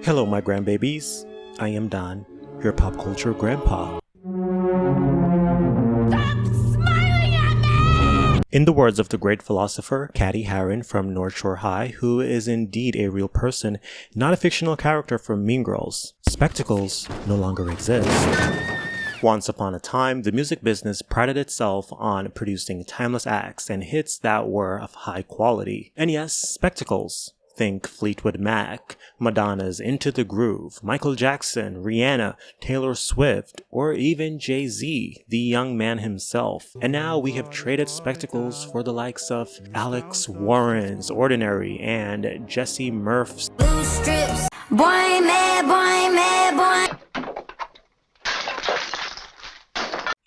Hello, my grandbabies. I am Don, your pop culture grandpa. Stop smiling at me! In the words of the great philosopher Cathy Harron from North Shore High, who is indeed a real person, not a fictional character from Mean Girls, spectacles no longer exist. Once upon a time, the music business prided itself on producing timeless acts and hits that were of high quality. And yes, spectacles. Think Fleetwood Mac, Madonna's Into the Groove, Michael Jackson, Rihanna, Taylor Swift, or even Jay-Z, the young man himself. And now we have traded spectacles for the likes of Alex Warren's Ordinary and Jesse Murph's Blue strips. Boy, boy.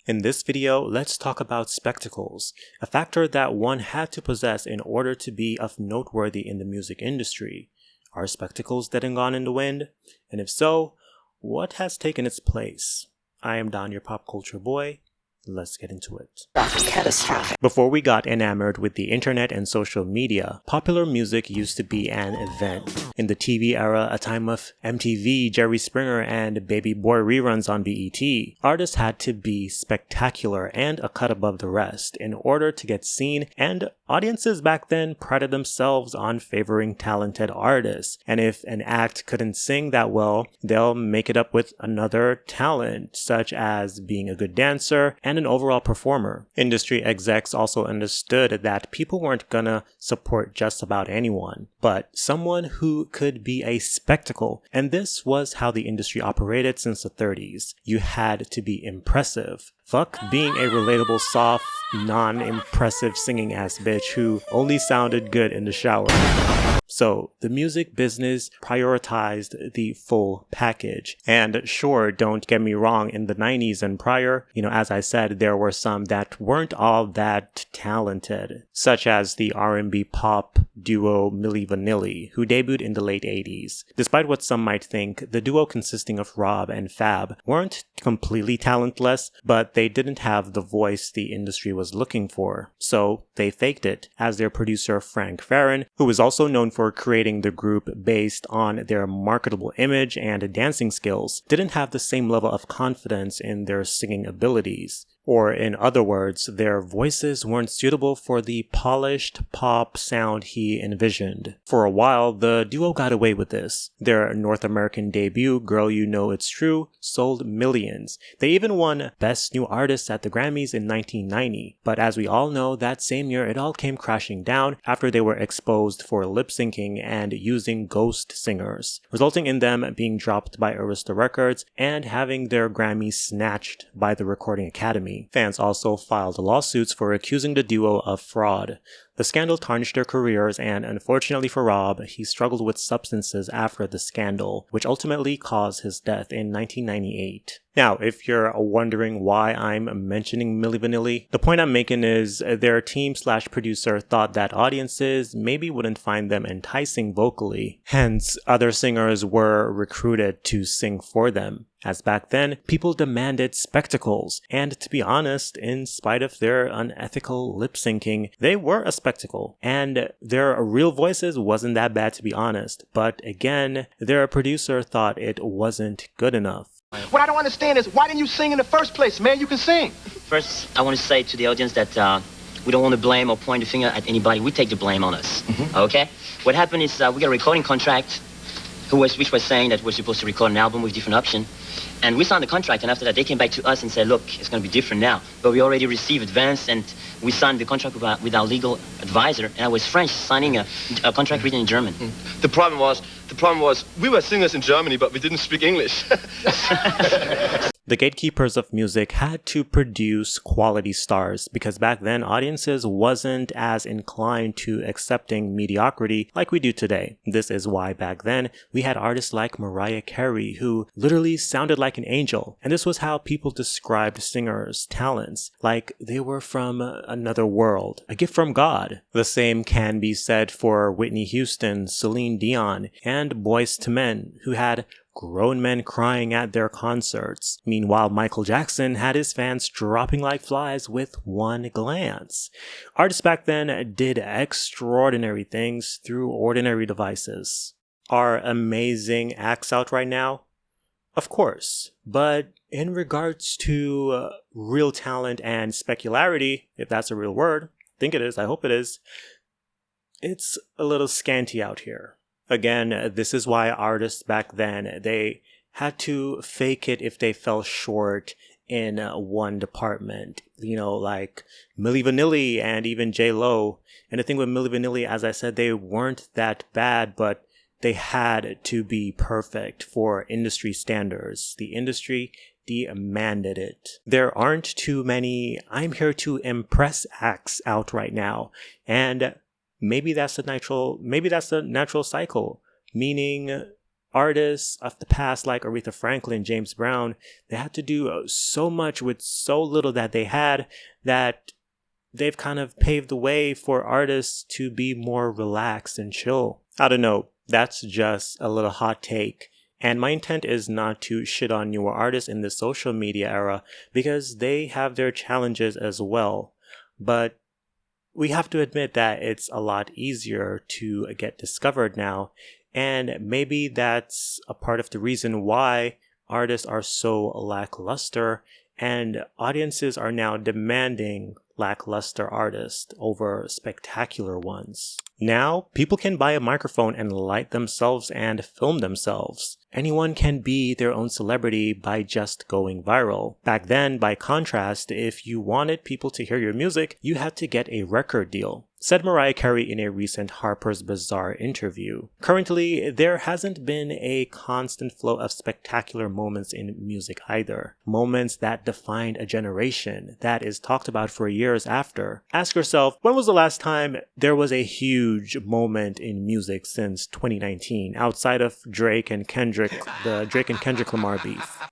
In this video, let's talk about spectacles, a factor that one had to possess in order to be of noteworthy in the music industry. Are spectacles dead and gone in the wind? And if so, what has taken its place? I am Don, your pop culture boy. Let's get into it. Catastrophic. Before we got enamored with the internet and social media, popular music used to be an event. In the TV era, a time of MTV, Jerry Springer, and Baby Boy reruns on BET, artists had to be spectacular and a cut above the rest in order to get seen, and audiences back then prided themselves on favoring talented artists. And if an act couldn't sing that well, they'll make it up with another talent, such as being a good dancer and an overall performer. Industry execs also understood that people weren't gonna support just about anyone, but someone who could be a spectacle. And this was how the industry operated since the 30s. You had to be impressive. Fuck being a relatable, soft, non-impressive singing ass bitch who only sounded good in the shower. So, the music business prioritized the full package. And sure, don't get me wrong, in the 90s and prior, as I said, there were some that weren't all that talented, such as the R&B pop duo Milli Vanilli, who debuted in the late 80s. Despite what some might think, the duo consisting of Rob and Fab weren't completely talentless, but they didn't have the voice the industry was looking for. So, they faked it, as their producer Frank Farron, who was also known for creating the group based on their marketable image and dancing skills, didn't have the same level of confidence in their singing abilities. Or in other words, their voices weren't suitable for the polished pop sound he envisioned. For a while, the duo got away with this. Their North American debut, Girl You Know It's True, sold millions. They even won Best New Artist at the Grammys in 1990. But as we all know, that same year it all came crashing down after they were exposed for lip-syncing and using ghost singers, resulting in them being dropped by Arista Records and having their Grammys snatched by the Recording Academy. Fans also filed lawsuits for accusing the duo of fraud. The scandal tarnished their careers, and unfortunately for Rob, he struggled with substances after the scandal, which ultimately caused his death in 1998. Now, if you're wondering why I'm mentioning Milli Vanilli, the point I'm making is their team/producer thought that audiences maybe wouldn't find them enticing vocally. Hence, other singers were recruited to sing for them. As back then, people demanded spectacles, and to be honest, in spite of their unethical lip-syncing, they were a spectacle, and their real voices wasn't that bad to be honest, but again, their producer thought it wasn't good enough. What I don't understand is, why didn't you sing in the first place, man? You can sing. First, I want to say to the audience that we don't want to blame or point the finger at anybody. We take the blame on us. Okay? What happened is we got a recording contract which was saying that we're supposed to record an album with different options. And we signed the contract, and after that, they came back to us and said, look, it's going to be different now. But we already received advance, and we signed the contract with our legal advisor, and I was French, signing a contract written in German. The problem was, we were singers in Germany, but we didn't speak English. The gatekeepers of music had to produce quality stars because back then audiences wasn't as inclined to accepting mediocrity like we do today. This is why back then we had artists like Mariah Carey who literally sounded like an angel, and this was how people described singers' talents, like they were from another world, a gift from God. The same can be said for Whitney Houston, Celine Dion, and Boyz II Men, who had grown men crying at their concerts. Meanwhile, Michael Jackson had his fans dropping like flies with one glance. Artists back then did extraordinary things through ordinary devices. are amazing acts out right now? Of course, but in regards to real talent and specularity, if that's a real word, I think it is, I hope it is, it's a little scanty out here. Again, this is why artists back then, they had to fake it if they fell short in one department. You know, like Milli Vanilli and even J-Lo. And the thing with Milli Vanilli, as I said, they weren't that bad, but they had to be perfect for industry standards. The industry demanded it. There aren't too many I'm here to impress acts out right now. And maybe that's the natural cycle, meaning artists of the past like Aretha Franklin, James Brown, they had to do so much with so little that they had that they've kind of paved the way for artists to be more relaxed and chill. I don't know. That's just a little hot take. And my intent is not to shit on newer artists in the social media era because they have their challenges as well. But we have to admit that it's a lot easier to get discovered now. And maybe that's a part of the reason why artists are so lackluster and audiences are now demanding lackluster artists over spectacular ones. Now, people can buy a microphone and light themselves and film themselves. Anyone can be their own celebrity by just going viral. Back then, by contrast, if you wanted people to hear your music, you had to get a record deal, said Mariah Carey in a recent Harper's Bazaar interview. Currently, there hasn't been a constant flow of spectacular moments in music either. Moments that defined a generation, that is talked about for years after. Ask yourself, when was the last time there was a huge moment in music since 2019, outside of the Drake and Kendrick Lamar beef?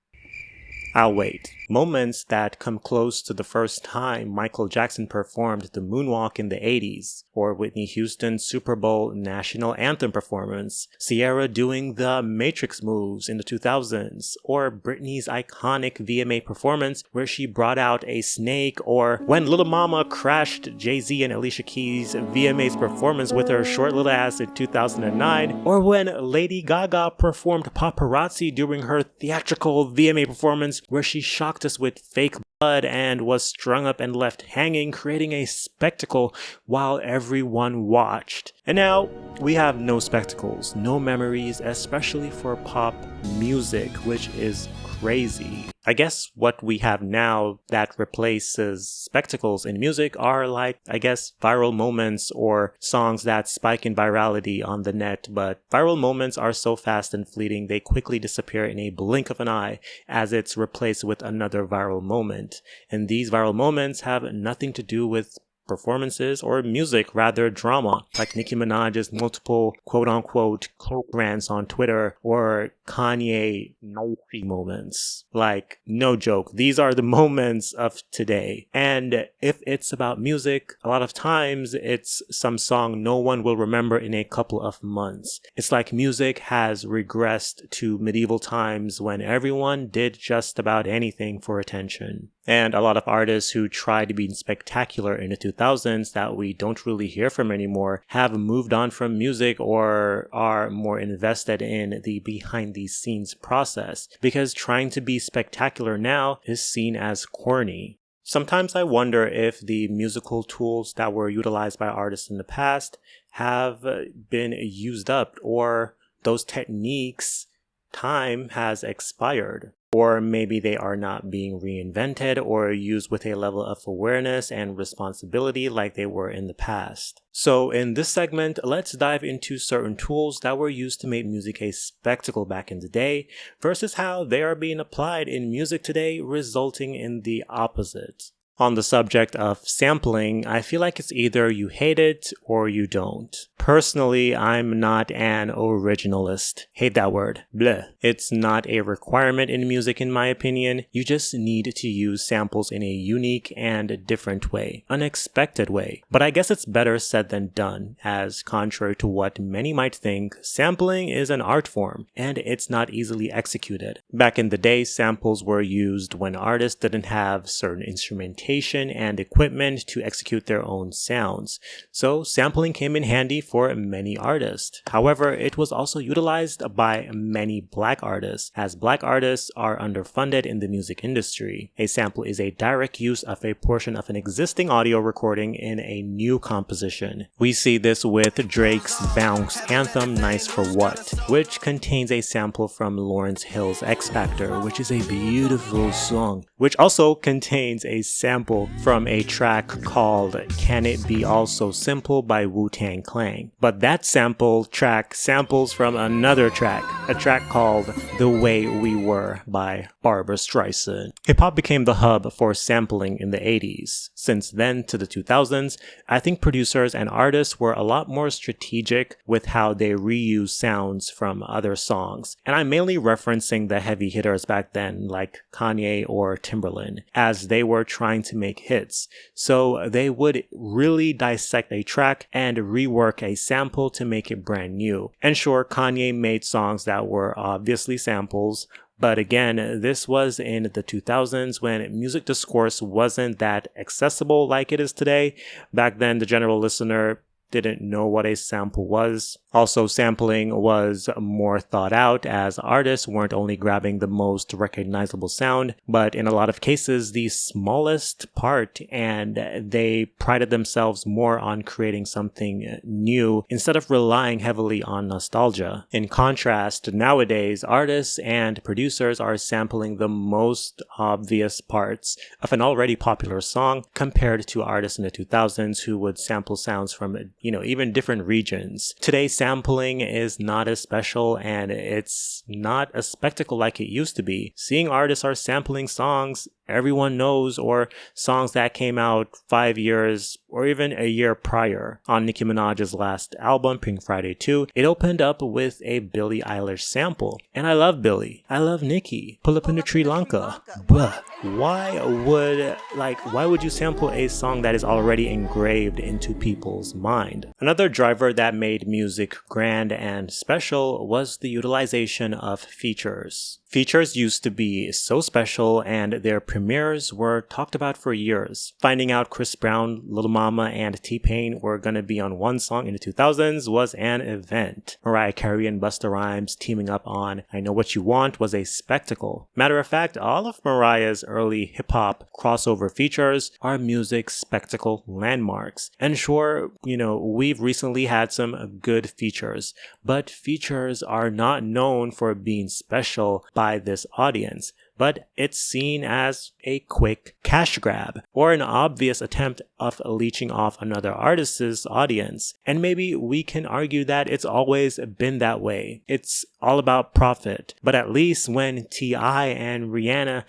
I'll wait. Moments that come close to the first time Michael Jackson performed the moonwalk in the 80s, or Whitney Houston's Super Bowl national anthem performance, Ciara doing the Matrix moves in the 2000s, or Britney's iconic VMA performance where she brought out a snake, or when Lil Mama crashed Jay-Z and Alicia Keys' VMA's performance with her short little ass in 2009, or when Lady Gaga performed Paparazzi during her theatrical VMA performance where she shocked us with fake blood and was strung up and left hanging, creating a spectacle while everyone watched. And now we have no spectacles, no memories, especially for pop music, which is crazy. I guess what we have now that replaces spectacles in music are viral moments or songs that spike in virality on the net, but viral moments are so fast and fleeting they quickly disappear in a blink of an eye as it's replaced with another viral moment. And these viral moments have nothing to do with performances or music, rather drama, like Nicki Minaj's multiple quote-unquote coke rants on Twitter or Kanye noteworthy moments. Like, no joke, these are the moments of today. And if it's about music, a lot of times it's some song no one will remember in a couple of months. It's like music has regressed to medieval times when everyone did just about anything for attention. And a lot of artists who tried to be spectacular in the 2000s that we don't really hear from anymore have moved on from music or are more invested in the behind the scenes process because trying to be spectacular now is seen as corny. Sometimes I wonder if the musical tools that were utilized by artists in the past have been used up, or those techniques' time has expired. Or maybe they are not being reinvented or used with a level of awareness and responsibility like they were in the past. So in this segment, let's dive into certain tools that were used to make music a spectacle back in the day versus how they are being applied in music today, resulting in the opposite. On the subject of sampling, I feel like it's either you hate it or you don't. Personally, I'm not an originalist. Hate that word. Bleh. It's not a requirement in music in my opinion. You just need to use samples in a unique and different way. Unexpected way. But I guess it's better said than done, as contrary to what many might think, sampling is an art form, and it's not easily executed. Back in the day, samples were used when artists didn't have certain instrumentation sophistication and equipment to execute their own sounds. So sampling came in handy for many artists. However, it was also utilized by many black artists, as black artists are underfunded in the music industry. A sample is a direct use of a portion of an existing audio recording in a new composition. We see this with Drake's Bounce anthem Nice for What, which contains a sample from Lawrence Hill's X Factor, which is a beautiful song, which also contains a sample from a track called Can It Be All So Simple by Wu-Tang Clan. But that sample track samples from another track, a track called The Way We Were by Barbra Streisand. Hip-hop became the hub for sampling in the 80s. Since then to the 2000s, I think producers and artists were a lot more strategic with how they reuse sounds from other songs. And I'm mainly referencing the heavy hitters back then, like Kanye or Timberland, as they were trying to make hits. So they would really dissect a track and rework a sample to make it brand new. And sure, Kanye made songs that were obviously samples, but again, this was in the 2000s when music discourse wasn't that accessible like it is today. Back then, the general listener didn't know what a sample was. Also, sampling was more thought out, as artists weren't only grabbing the most recognizable sound, but in a lot of cases, the smallest part, and they prided themselves more on creating something new instead of relying heavily on nostalgia. In contrast, nowadays, artists and producers are sampling the most obvious parts of an already popular song compared to artists in the 2000s who would sample sounds from even different regions. Today, sampling is not as special and it's not a spectacle like it used to be. Seeing artists are sampling songs everyone knows, or songs that came out 5 years or even a year prior. On Nicki Minaj's last album, Pink Friday 2, it opened up with a Billie Eilish sample. And I love Billie. I love Nicki. Pull up into Sri Lanka. But why would you sample a song that is already engraved into people's mind? Another driver that made music grand and special was the utilization of features. Features used to be so special and their premieres were talked about for years. Finding out Chris Brown, Lil Mama, and T-Pain were gonna be on one song in the 2000s was an event. Mariah Carey and Busta Rhymes teaming up on I Know What You Want was a spectacle. Matter of fact, all of Mariah's early hip-hop crossover features are music spectacle landmarks. And sure, we've recently had some good features, but features are not known for being special by this audience, but it's seen as a quick cash grab or an obvious attempt of leeching off another artist's audience. And maybe we can argue that it's always been that way. It's all about profit. But at least when T.I. and Rihanna,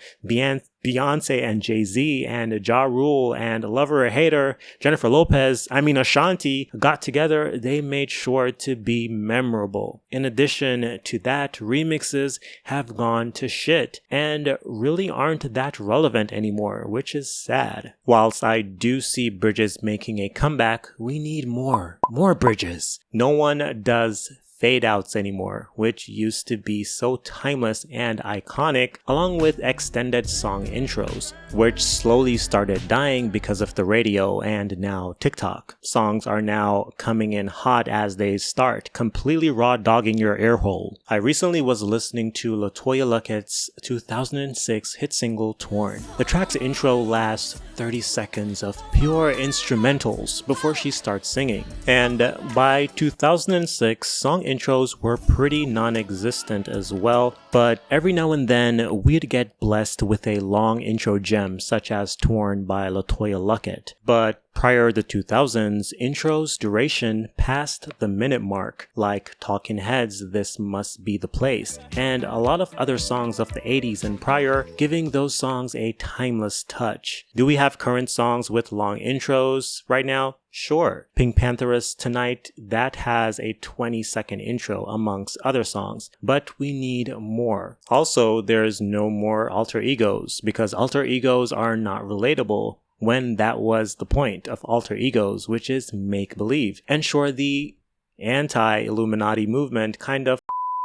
Beyonce and Jay-Z and Ja Rule and Lover or Hater, Jennifer Lopez, Ashanti got together, they made sure to be memorable. In addition to that, remixes have gone to shit and really aren't that relevant anymore, which is sad. Whilst I do see bridges making a comeback, we need more bridges. No one does fade outs anymore, which used to be so timeless and iconic, along with extended song intros, which slowly started dying because of the radio and now TikTok. Songs are now coming in hot as they start, completely raw dogging your ear hole. I recently was listening to LaToya Luckett's 2006 hit single Torn. The track's intro lasts 30 seconds of pure instrumentals before she starts singing. And by 2006, song intros were pretty non-existent as well, but every now and then we'd get blessed with a long intro gem such as Torn by LaToya Luckett. But prior to the 2000s, intros duration passed the minute mark, like Talking Heads' This Must Be the Place, and a lot of other songs of the 80s and prior, giving those songs a timeless touch. Do we have current songs with long intros right now? Sure. Pink Pantheress Tonight, that has a 20-second intro amongst other songs, but we need more. Also, there's no more alter egos, because alter egos are not relatable, when that was the point of alter egos, which is make-believe. And sure, the anti-Illuminati movement kind of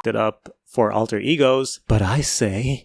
it up for alter egos, but I say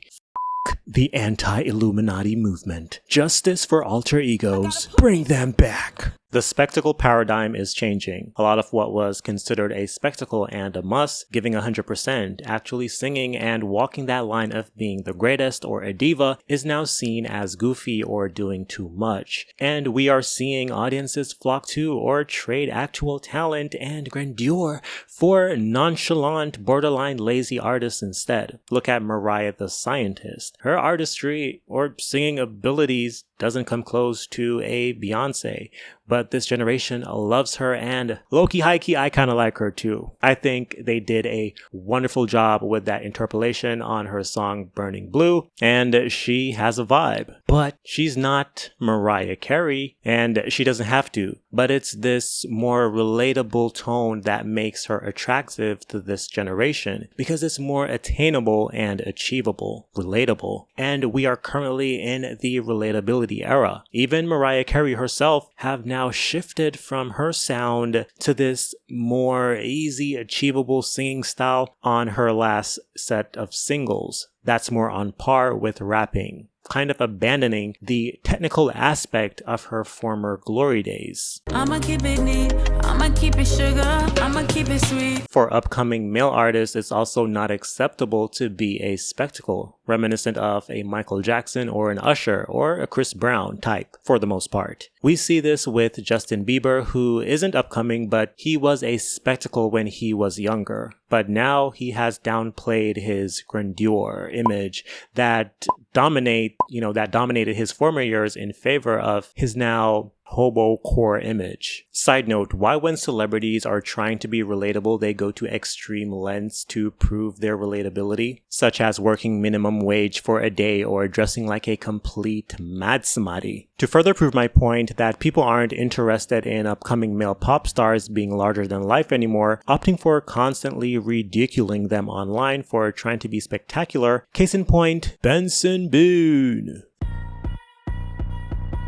the anti-Illuminati movement. Justice for alter egos. Bring them back. The spectacle paradigm is changing. A lot of what was considered a spectacle and a must, giving 100%, actually singing and walking that line of being the greatest or a diva, is now seen as goofy or doing too much. And we are seeing audiences flock to or trade actual talent and grandeur for nonchalant, borderline lazy artists instead. Look at Mariah the Scientist. Her artistry or singing abilities doesn't come close to a Beyonce, but this generation loves her, and low-key, high-key, I kind of like her too. I think they did a wonderful job with that interpolation on her song Burning Blue, and she has a vibe. But she's not Mariah Carey, and she doesn't have to. But it's this more relatable tone that makes her attractive to this generation, because it's more attainable and achievable, relatable. And we are currently in the relatability era. Even Mariah Carey herself have now shifted from her sound to this more easy, achievable singing style on her last set of singles. That's more on par with rapping, kind of abandoning the technical aspect of her former glory days. I'ma keep it neat, I'ma keep it sugar, I'ma keep it sweet. For upcoming male artists, it's also not acceptable to be a spectacle, reminiscent of a Michael Jackson or an Usher or a Chris Brown type, for the most part. We see this with Justin Bieber, who isn't upcoming, but he was a spectacle when he was younger. But now he has downplayed his grandeur image that dominated his former years in favor of his now hobo core image. Side note, why when celebrities are trying to be relatable, they go to extreme lengths to prove their relatability, such as working minimum wage for a day or dressing like a complete mad samadi. To further prove my point that people aren't interested in upcoming male pop stars being larger than life anymore, opting for constantly ridiculing them online for trying to be spectacular, case in point, Benson Boone.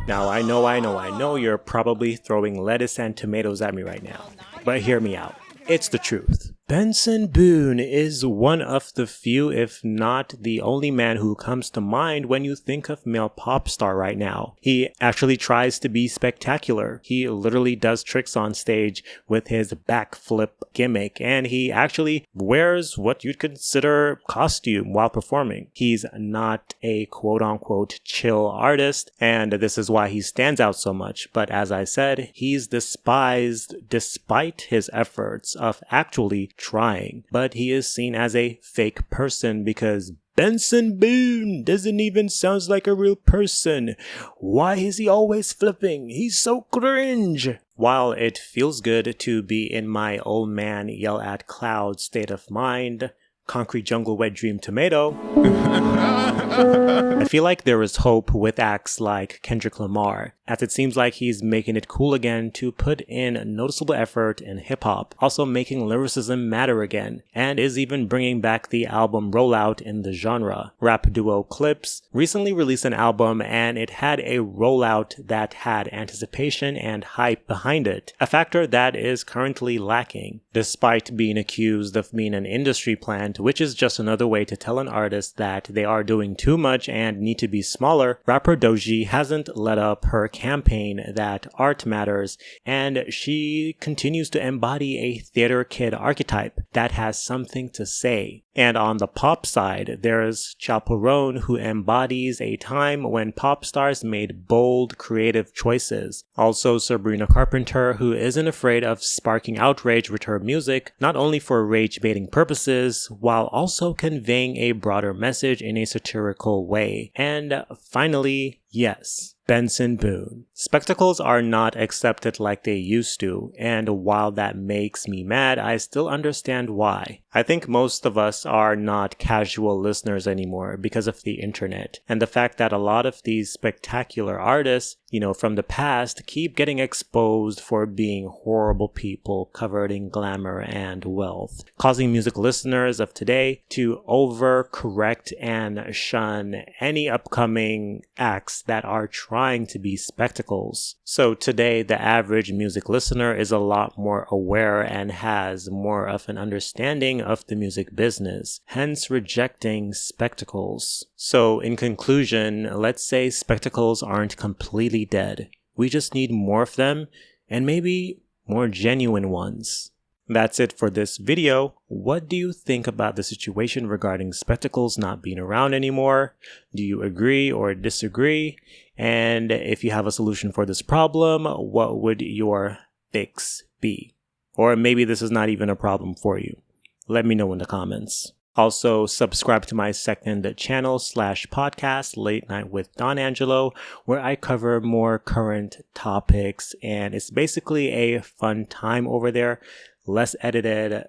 Now, I know you're probably throwing lettuce and tomatoes at me right now, but hear me out. It's the truth. Benson Boone is one of the few, if not the only man who comes to mind when you think of male pop star right now. He actually tries to be spectacular. He literally does tricks on stage with his backflip gimmick, and he actually wears what you'd consider costume while performing. He's not a quote-unquote chill artist, and this is why he stands out so much. But as I said, he's despised despite his efforts of actually trying, but he is seen as a fake person because Benson Boone doesn't even sound like a real person. Why is he always flipping? He's so cringe. While it feels good to be in my old man yell at cloud state of mind, Concrete Jungle Wet Dream Tomato, I feel like there is hope with acts like Kendrick Lamar, as it seems like he's making it cool again to put in noticeable effort in hip-hop, also making lyricism matter again, and is even bringing back the album rollout in the genre. Rap duo Clips recently released an album, and it had a rollout that had anticipation and hype behind it, a factor that is currently lacking. Despite being accused of being an industry plant, which is just another way to tell an artist that they are doing too much and need to be smaller, rapper Doechii hasn't let up her campaign that art matters, and she continues to embody a theater kid archetype that has something to say. And on the pop side, there's Chaperone, who embodies a time when pop stars made bold, creative choices. Also Sabrina Carpenter, who isn't afraid of sparking outrage with her music, not only for rage-baiting purposes, while also conveying a broader message in a satirical way. And finally, yes, Benson Boone. Spectacles are not accepted like they used to, and while that makes me mad, I still understand why. I think most of us are not casual listeners anymore because of the internet, and the fact that a lot of these spectacular artists, from the past, keep getting exposed for being horrible people covered in glamour and wealth, causing music listeners of today to overcorrect and shun any upcoming acts topics that are trying to be spectacles. So today, the average music listener is a lot more aware and has more of an understanding of the music business, hence rejecting spectacles. So in conclusion, let's say spectacles aren't completely dead. We just need more of them and maybe more genuine ones. That's it for this video. What do you think about the situation regarding spectacles not being around anymore? Do you agree or disagree? And if you have a solution for this problem, what would your fix be? Or maybe this is not even a problem for you. Let me know in the comments. Also, subscribe to my second channel / podcast, Late Night with Don-Anjelo, where I cover more current topics, and it's basically a fun time over there. Less edited,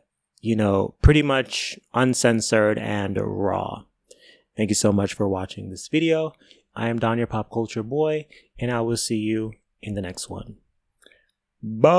pretty much uncensored and raw. Thank you so much for watching this video. I am Don, your pop culture boy, and I will see you in the next one. Bye.